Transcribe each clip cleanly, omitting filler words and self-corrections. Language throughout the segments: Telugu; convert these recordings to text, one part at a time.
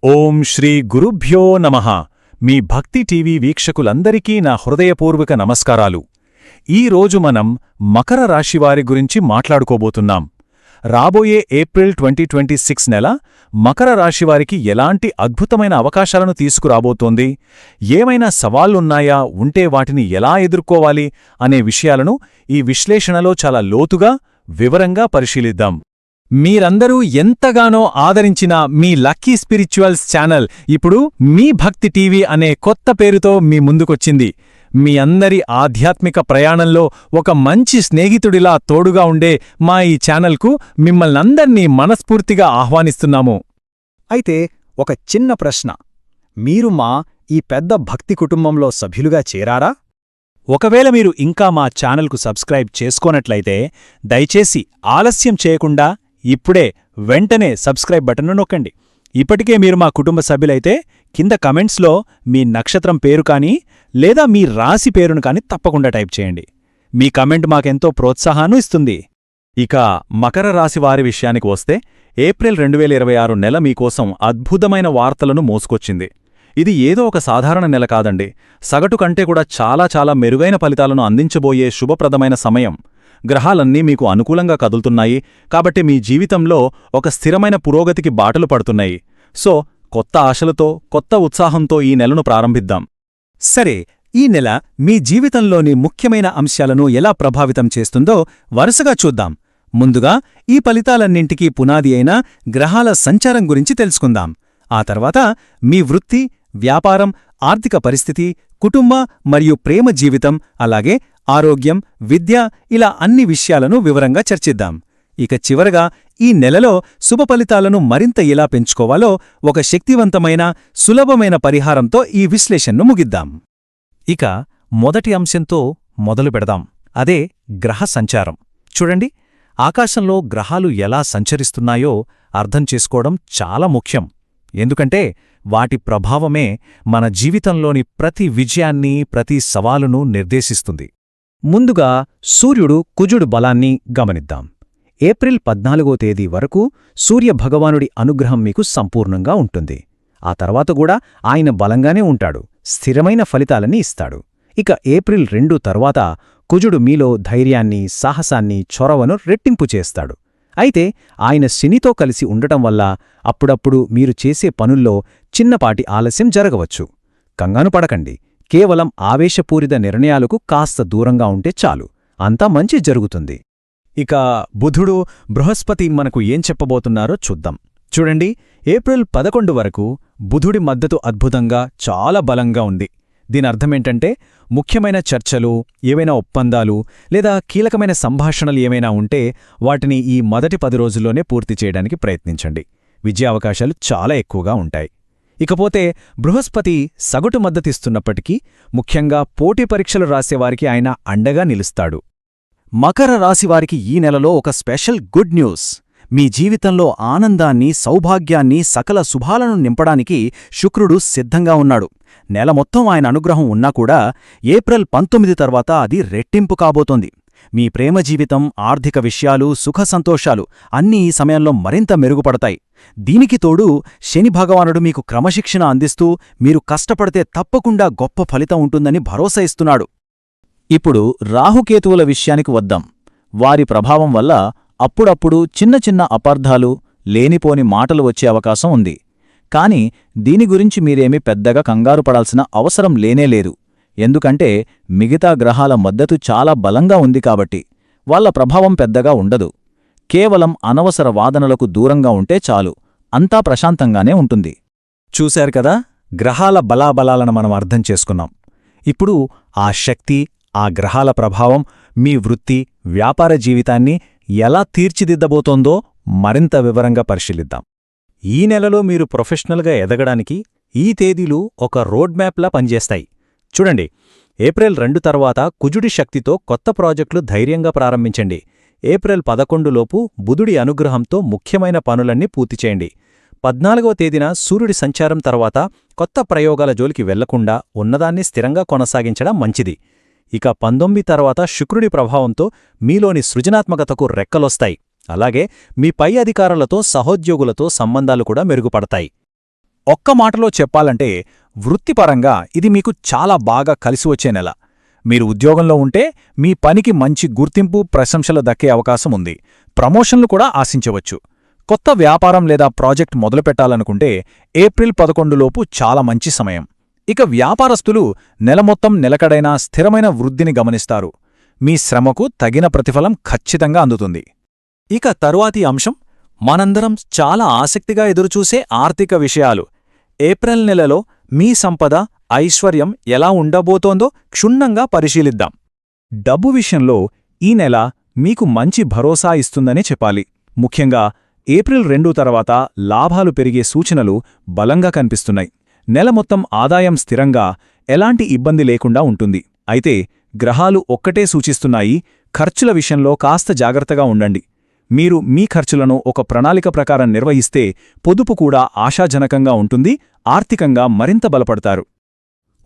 ఓం శ్రీ గురుభ్యో నమః. మీ భక్తి టీవీ వీక్షకులందరికీ నా హృదయపూర్వక నమస్కారాలు. ఈరోజు మనం మకర రాశివారి గురించి మాట్లాడుకోబోతున్నాం. రాబోయే ఏప్రిల్ 2026 నెల మకర రాశివారికి ఎలాంటి అద్భుతమైన అవకాశాలను తీసుకురాబోతోంది, ఏమైనా సవాళ్లున్నాయా, ఉంటే వాటిని ఎలా ఎదుర్కోవాలి అనే విషయాలను ఈ విశ్లేషణలో చాలా లోతుగా, వివరంగా పరిశీలిద్దాం. మీరందరూ ఎంతగానో ఆదరించిన మీ లక్కీ స్పిరిచువల్స్ ఛానల్ ఇప్పుడు మీ భక్తి టీవీ అనే కొత్త పేరుతో మీ ముందుకొచ్చింది. మీ అందరి ఆధ్యాత్మిక ప్రయాణంలో ఒక మంచి స్నేహితుడిలా తోడుగా ఉండే మా ఈ ఛానల్కు మిమ్మల్నందర్నీ మనస్ఫూర్తిగా ఆహ్వానిస్తున్నాము. అయితే ఒక చిన్న ప్రశ్న, మీరు మా ఈ పెద్ద భక్తి కుటుంబంలో సభ్యులుగా చేరారా? ఒకవేళ మీరు ఇంకా మా ఛానల్కు సబ్స్క్రైబ్ చేసుకోనట్లయితే దయచేసి ఆలస్యం చేయకుండా ఇప్పుడే వెంటనే సబ్స్క్రైబ్ బటన్ను నొక్కండి. ఇప్పటికే మీరు మా కుటుంబ సభ్యులైతే కింద కమెంట్స్లో మీ నక్షత్రం పేరు కానీ లేదా మీ రాశి పేరును కానీ తప్పకుండా టైప్ చేయండి. మీ కమెంట్ మాకెంతో ప్రోత్సాహాన్ని ఇస్తుంది. ఇక మకర రాశి వారి విషయానికి వస్తే ఏప్రిల్ 2026 నెల మీకోసం అద్భుతమైన వార్తలను మోసుకొచ్చింది. ఇది ఏదో ఒక సాధారణ నెల కాదండి. సగటు కంటే కూడా చాలా మెరుగైన ఫలితాలను అందించబోయే శుభప్రదమైన సమయం. గ్రహాలన్నీ మీకు అనుకూలంగా కదులుతున్నాయి కాబట్టి మీ జీవితంలో ఒక స్థిరమైన పురోగతికి బాటలు పడుతున్నాయి. సో కొత్త ఆశలతో, కొత్త ఉత్సాహంతో ఈ నెలను ప్రారంభిద్దాం. సరే, ఈ నెల మీ జీవితంలోని ముఖ్యమైన అంశాలను ఎలా ప్రభావితం చేస్తుందో వరుసగా చూద్దాం. ముందుగా ఈ ఫలితాలన్నింటికీ పునాది అయిన గ్రహాల సంచారం గురించి తెలుసుకుందాం. ఆ తర్వాత మీ వృత్తి, వ్యాపారం, ఆర్థిక పరిస్థితి, కుటుంబ మరియు ప్రేమ జీవితం, అలాగే ఆరోగ్యం, విద్య, ఇలా అన్ని విషయాలను వివరంగా చర్చిద్దాం. ఇక చివరగా ఈ నెలలో శుభఫలితాలను మరింత ఎలా పెంచుకోవాలో ఒక శక్తివంతమైన, సులభమైన పరిహారంతో ఈ విశ్లేషణను ముగిద్దాం. ఇక మొదటి అంశంతో మొదలు పెడదాం. అదే గ్రహ సంచారం. చూడండి, ఆకాశంలో గ్రహాలు ఎలా సంచరిస్తున్నాయో అర్థం చేసుకోవడం చాలా ముఖ్యం. ఎందుకంటే వాటి ప్రభావమే మన జీవితంలోని ప్రతి విజయాన్ని, ప్రతి సవాలును నిర్దేశిస్తుంది. ముందుగా సూర్యుడు, కుజుడు బలాన్ని గమనిద్దాం. ఏప్రిల్ 14వ తేదీ వరకు సూర్యభగవానుడి అనుగ్రహం మీకు సంపూర్ణంగా ఉంటుంది. ఆ తర్వాత కూడా ఆయన బలంగానే ఉంటాడు, స్థిరమైన ఫలితాలని ఇస్తాడు. ఇక ఏప్రిల్ 2 తర్వాత కుజుడు మీలో ధైర్యాన్ని, సాహసాన్ని, చొరవను రెట్టింపు చేస్తాడు. అయితే ఆయన శనితో కలిసి ఉండటం వల్ల అప్పుడప్పుడు మీరు చేసే పనుల్లో చిన్నపాటి ఆలస్యం జరగవచ్చు. కంగాను పడకండి, కేవలం ఆవేశపూరిత నిర్ణయాలకు కాస్త దూరంగా ఉంటే చాలు, అంతా మంచి జరుగుతుంది. ఇక బుధుడు, బృహస్పతి మనకు ఏం చెప్పబోతున్నారో చూద్దాం. చూడండి, ఏప్రిల్ 11 వరకు బుధుడి మద్దతు అద్భుతంగా, చాలా బలంగా ఉంది. దీనర్థమేంటంటే ముఖ్యమైన చర్చలు, ఏవైనా ఒప్పందాలు లేదా కీలకమైన సంభాషణలు ఏమైనా ఉంటే వాటిని ఈ మొదటి 10 రోజుల్లోనే పూర్తి చేయడానికి ప్రయత్నించండి. విజయావకాశాలు చాలా ఎక్కువగా ఉంటాయి. ఇకపోతే బృహస్పతి సగటు మద్దతిస్తున్నప్పటికీ ముఖ్యంగా పోటీ పరీక్షలు రాసేవారికి ఆయన అండగా నిలుస్తాడు. మకర రాశివారికి ఈ నెలలో ఒక స్పెషల్ గుడ్ న్యూస్. మీ జీవితంలో ఆనందాన్ని, సౌభాగ్యాన్ని, సకల శుభాలను నింపడానికి శుక్రుడు సిద్ధంగా ఉన్నాడు. నెల మొత్తం ఆయన అనుగ్రహం ఉన్నా కూడా ఏప్రిల్ 19 తర్వాత అది రెట్టింపు కాబోతోంది. మీ ప్రేమ జీవితం, ఆర్థిక విషయాలు, సుఖ సంతోషాలు అన్నీ ఈ సమయంలో మరింత మెరుగుపడతాయి. దీనికి తోడు శని భగవానుడు మీకు క్రమశిక్షణ అందిస్తూ మీరు కష్టపడితే తప్పకుండా గొప్ప ఫలితం ఉంటుందని భరోసా ఇస్తున్నాడు. ఇప్పుడు రాహుకేతువుల విషయానికి వద్దాం. వారి ప్రభావం వల్ల అప్పుడప్పుడు చిన్న అపార్థాలు, లేనిపోని మాటలు వచ్చే అవకాశం ఉంది. కాని దీని గురించి మీరేమీ పెద్దగా కంగారు పడాల్సిన అవసరం లేనేలేదు. ఎందుకంటే మిగతా గ్రహాల మద్దతు చాలా బలంగా ఉంది కాబట్టి వాళ్ల ప్రభావం పెద్దగా ఉండదు. కేవలం అనవసర వాదనలకు దూరంగా ఉంటే చాలు, అంతా ప్రశాంతంగానే ఉంటుంది. చూశారు కదా, గ్రహాల బలాబలాలను మనం అర్థం చేసుకున్నాం. ఇప్పుడు ఆ శక్తి, ఆ గ్రహాల ప్రభావం మీ వృత్తి, వ్యాపార జీవితాన్ని ఎలా తీర్చిదిద్దబోతోందో మరింత వివరంగా పరిశీలిద్దాం. ఈ నెలలో మీరు ప్రొఫెషనల్గా ఎదగడానికి ఈ తేదీలు ఒక రోడ్ మ్యాప్లా పనిచేస్తాయి. చూడండి, ఏప్రిల్ 2 తర్వాత కుజుడి శక్తితో కొత్త ప్రాజెక్టులు ధైర్యంగా ప్రారంభించండి. ఏప్రిల్ 11 లోపు బుధుడి అనుగ్రహంతో ముఖ్యమైన పనులన్నీ పూర్తి చేయండి. 14వ తేదీన సూర్యుడి సంచారం తర్వాత కొత్త ప్రయోగాల జోలికి వెళ్లకుండా ఉన్నదాన్ని స్థిరంగా కొనసాగించడం మంచిది. ఇక 19 తర్వాత శుక్రుడి ప్రభావంతో మీలోని సృజనాత్మకతకు రెక్కలొస్తాయి. అలాగే మీ పై అధికారులతో, సహోద్యోగులతో సంబంధాలు కూడా మెరుగుపడతాయి. ఒక్క మాటలో చెప్పాలంటే వృత్తిపరంగా ఇది మీకు చాలా బాగా కలిసి వచ్చే నెల. మీరు ఉద్యోగంలో ఉంటే మీ పనికి మంచి గుర్తింపు, ప్రశంసలు దక్కే అవకాశం ఉంది. ప్రమోషన్లు కూడా ఆశించవచ్చు. కొత్త వ్యాపారం లేదా ప్రాజెక్ట్ మొదలుపెట్టాలనుకుంటే ఏప్రిల్ 11 లోపు చాలా మంచి సమయం. ఇక వ్యాపారస్తులు నెల మొత్తం నిలకడైన స్థిరమైన వృద్ధిని గమనిస్తారు. మీ శ్రమకు తగిన ప్రతిఫలం ఖచ్చితంగా అందుతుంది. ఇక తరువాతి అంశం మనందరం చాలా ఆసక్తిగా ఎదురుచూసే ఆర్థిక విషయాలు. ఏప్రిల్ నెలలో మీ సంపద, ఐశ్వర్యం ఎలా ఉండబోతోందో క్షుణ్ణంగా పరిశీలిద్దాం. డబ్బు విషయంలో ఈ నెల మీకు మంచి భరోసా ఇస్తుందనే చెప్పాలి. ముఖ్యంగా ఏప్రిల్ 2 తర్వాత లాభాలు పెరిగే సూచనలు బలంగా కనిపిస్తున్నాయి. నెల మొత్తం ఆదాయం స్థిరంగా, ఎలాంటి ఇబ్బంది లేకుండా ఉంటుంది. అయితే గ్రహాలు ఒక్కటే సూచిస్తున్నాయి, ఖర్చుల విషయంలో కాస్త జాగ్రత్తగా ఉండండి. మీరు మీ ఖర్చులను ఒక ప్రణాళిక ప్రకారం నిర్వహిస్తే పొదుపు కూడా ఆశాజనకంగా ఉంటుంది, ఆర్థికంగా మరింత బలపడతారు.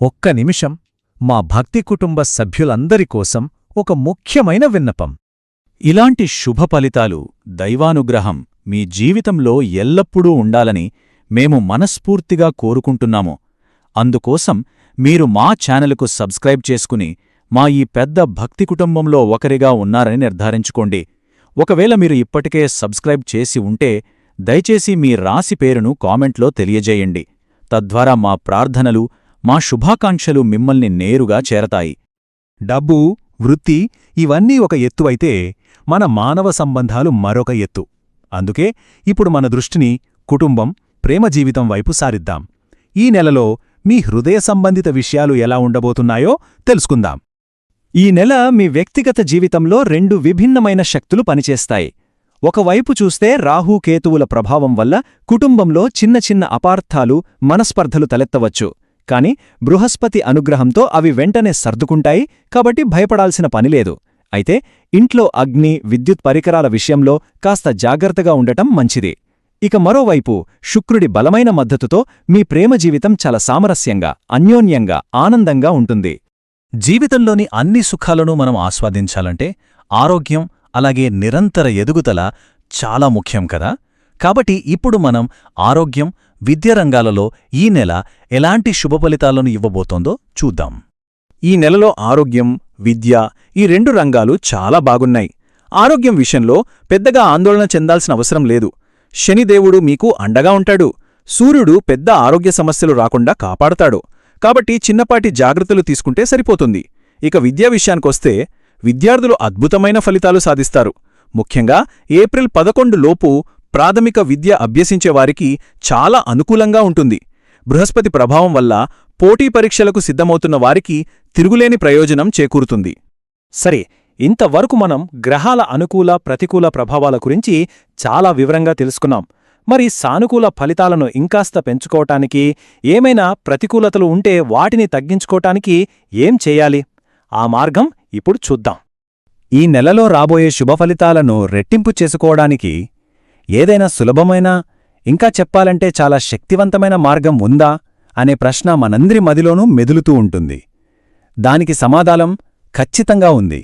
ఒక్క నిమిషం, మా భక్తి కుటుంబ సభ్యులందరి కోసం ఒక ముఖ్యమైన విన్నపం. ఇలాంటి శుభ ఫలితాలు, దైవానుగ్రహం మీ జీవితంలో ఎల్లప్పుడూ ఉండాలని మేము మనస్ఫూర్తిగా కోరుకుంటున్నాము. అందుకోసం మీరు మా ఛానలుకు సబ్స్క్రైబ్ చేసుకుని మా ఈ పెద్ద భక్తి కుటుంబంలో ఒకరిగా ఉన్నారని నిర్ధారించుకోండి. ఒకవేళ మీరు ఇప్పటికే సబ్స్క్రైబ్ చేసి ఉంటే దయచేసి మీ రాశి పేరును కామెంట్లో తెలియజేయండి. తద్వారా మా ప్రార్థనలు, మా శుభాకాంక్షలు మిమ్మల్ని నేరుగా చేరతాయి. డబ్బు, వృత్తి ఇవన్నీ ఒక ఎత్తు అయితే మన మానవ సంబంధాలు మరొక ఎత్తు. అందుకే ఇప్పుడు మన దృష్టిని కుటుంబం, ప్రేమ జీవితం వైపు సారిద్దాం. ఈ నెలలో మీ హృదయ సంబంధిత విషయాలు ఎలా ఉండబోతున్నాయో తెలుసుకుందాం. ఈ నెల మీ వ్యక్తిగత జీవితంలో 2 విభిన్నమైన శక్తులు పనిచేస్తాయి. ఒకవైపు చూస్తే రాహు, కేతువుల ప్రభావం వల్ల కుటుంబంలో చిన్న చిన్న అపార్థాలు, మనస్పర్ధలు తలెత్తవచ్చు. కాని బృహస్పతి అనుగ్రహంతో అవి వెంటనే సర్దుకుంటాయి, కాబట్టి భయపడాల్సిన పనిలేదు. అయితే ఇంట్లో అగ్ని, విద్యుత్ పరికరాల విషయంలో కాస్త జాగ్రత్తగా ఉండటం మంచిది. ఇక మరోవైపు శుక్రుడి బలమైన మద్దతుతో మీ ప్రేమ జీవితం చాలా సామరస్యంగా, అన్యోన్యంగా, ఆనందంగా ఉంటుంది. జీవితంలోని అన్ని సుఖాలను మనం ఆస్వాదించాలంటే ఆరోగ్యం, అలాగే నిరంతర ఎదుగుదల చాలా ముఖ్యం కదా. కాబట్టి ఇప్పుడు మనం ఆరోగ్యం, విద్య రంగాలలో ఈ నెల ఎలాంటి శుభఫలితాలను ఇవ్వబోతోందో చూద్దాం. ఈ నెలలో ఆరోగ్యం, విద్య ఈ 2 రంగాలు చాలా బాగున్నాయి. ఆరోగ్యం విషయంలో పెద్దగా ఆందోళన చెందాల్సిన అవసరం లేదు. శనిదేవుడు మీకు అండగా ఉంటాడు. సూర్యుడు పెద్ద ఆరోగ్య సమస్యలు రాకుండా కాపాడతాడు. కాబట్టి చిన్నపాటి జాగ్రత్తలు తీసుకుంటే సరిపోతుంది. ఇక విద్యా విషయానికొస్తే విద్యార్థులు అద్భుతమైన ఫలితాలు సాధిస్తారు. ముఖ్యంగా ఏప్రిల్ 11 లోపు ప్రాథమిక విద్య అభ్యసించేవారికి చాలా అనుకూలంగా ఉంటుంది. బృహస్పతి ప్రభావం వల్ల పోటీ పరీక్షలకు సిద్ధమవుతున్న వారికి తిరుగులేని ప్రయోజనం చేకూరుతుంది. సరే, ఇంతవరకు మనం గ్రహాల అనుకూల, ప్రతికూల ప్రభావాల గురించి చాలా వివరంగా తెలుసుకున్నాం. మరి సానుకూల ఫలితాలను ఇంకాస్త పెంచుకోవటానికి, ఏమైనా ప్రతికూలతలు ఉంటే వాటిని తగ్గించుకోవటానికి ఏం చేయాలి? ఆ మార్గం ఇప్పుడు చూద్దాం. ఈ నెలలో రాబోయే శుభఫలితాలను రెట్టింపు చేసుకోవడానికి ఏదైనా సులభమైన, ఇంకా చెప్పాలంటే చాలా శక్తివంతమైన మార్గం ఉందా అనే ప్రశ్న మనందరి మదిలోనూ మెదులుతూ ఉంటుంది. దానికి సమాధానం ఖచ్చితంగా ఉంది.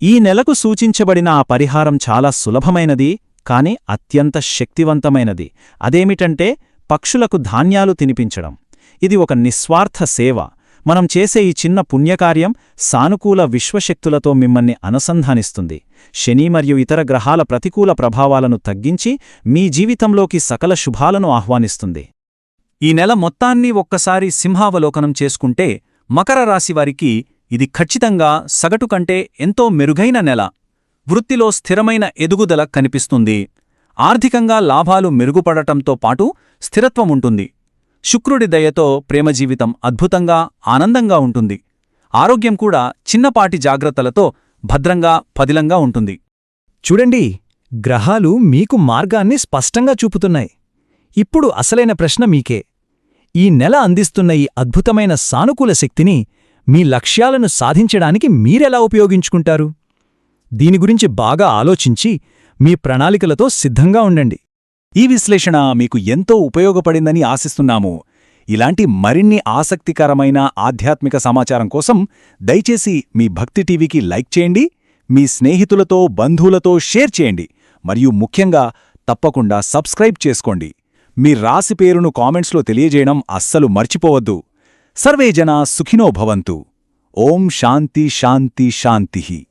ఈ నెలకు సూచించబడిన ఆ పరిహారం చాలా సులభమైనది, కాని అత్యంత శక్తివంతమైనది. అదేమిటంటే పక్షులకు ధాన్యాలు తినిపించడం. ఇది ఒక నిస్వార్థ సేవ. మనం చేసే ఈ చిన్న పుణ్యకార్యం సానుకూల విశ్వశక్తులతో మిమ్మల్ని అనుసంధానిస్తుంది. శని మరియు ఇతర గ్రహాల ప్రతికూల ప్రభావాలను తగ్గించి మీ జీవితంలోకి సకల శుభాలను ఆహ్వానిస్తుంది. ఈ నెల మొత్తాన్ని ఒక్కసారి సింహావలోకనం చేసుకుంటే మకర రాశివారికి ఇది ఖచ్చితంగా సగటు కంటే ఎంతో మెరుగైన నెల. వృత్తిలో స్థిరమైన ఎదుగుదల కనిపిస్తుంది. ఆర్థికంగా లాభాలు మెరుగుపడటంతో పాటు స్థిరత్వముంటుంది. శుక్రుడి దయతో ప్రేమ జీవితం అద్భుతంగా, ఆనందంగా ఉంటుంది. ఆరోగ్యం కూడా చిన్నపాటి జాగ్రత్తలతో భద్రంగా, పదిలంగా ఉంటుంది. చూడండి, గ్రహాలు మీకు మార్గాన్ని స్పష్టంగా చూపుతున్నాయి. ఇప్పుడు అసలైన ప్రశ్న మీకే. ఈ నెల అందిస్తున్న ఈ అద్భుతమైన సానుకూల శక్తిని మీ లక్ష్యాలను సాధించడానికి మీరెలా ఉపయోగించుకుంటారు? దీని గురించి బాగా ఆలోచించి మీ ప్రణాళికలతో సిద్ధంగా ఉండండి. ఈ విశ్లేషణ మీకు ఎంతో ఉపయోగపడిందని ఆశిస్తున్నాము. ఇలాంటి మరిన్ని ఆసక్తికరమైన ఆధ్యాత్మిక సమాచారం కోసం దయచేసి మీ భక్తి టీవీకి లైక్ చేయండి, మీ స్నేహితులతో, బంధువులతో షేర్ చేయండి, మరియు ముఖ్యంగా తప్పకుండా సబ్స్క్రైబ్ చేసుకోండి. మీ రాశి పేరును కామెంట్స్లో తెలియజేయడం అస్సలు మర్చిపోవద్దు. సర్వే జనా సుఖినో భవంతు. ఓం శాంతి శాంతి శాంతిః.